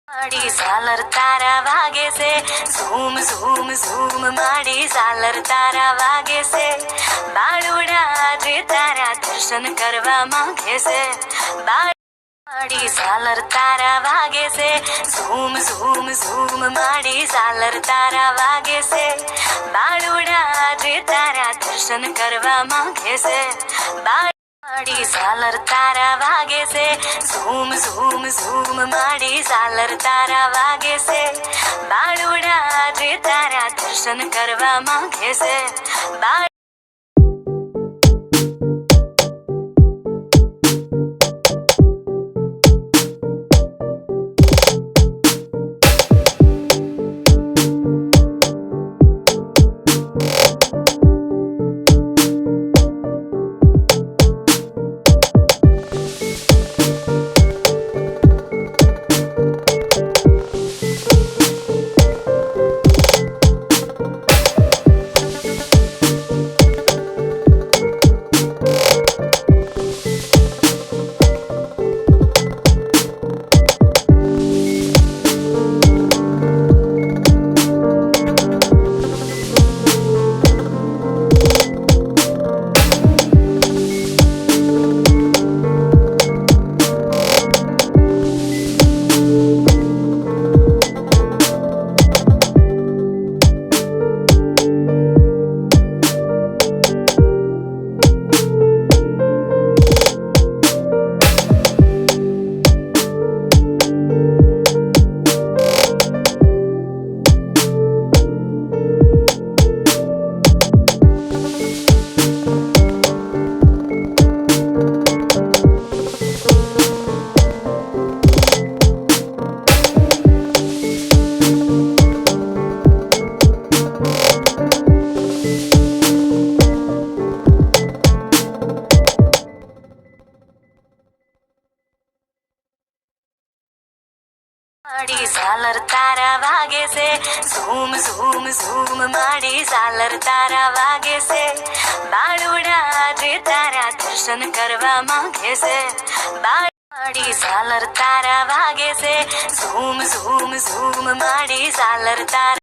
માડી ઝાલર તારા વાગે છે, ઝૂમ ઝૂમ ઝૂમ માડી ઝાલર તારા વાગે છે, બાળુડા આજે તારા દર્શન કરવા માંગે છે, માડી ઝાલર તારા વાગે છે, ઝૂમ ઝૂમ ઝૂમ માડી ઝાલર તારા વાગે છે, બાળુડા આજે તારા દર્શન કરવા માંગે છે, માડી ઝાલર તારા વાગે છે, ઝૂમ ઝૂમ ઝૂમ માડી ઝાલર તારા વાગે છે, બાળુડા આજે તારા દર્શન કરવા માંગે છે, માડી ઝાલર તારા વાગે છે, ઝૂમ ઝૂમ ઝૂમ માડી ઝાલર તારા વાગે છે, બાળુડા આજે તારા દર્શન કરવા માંગે છે, માડી ઝાલર તારા વાગે છે, ઝૂમ ઝૂમ ઝૂમ માડી ઝાલર તારા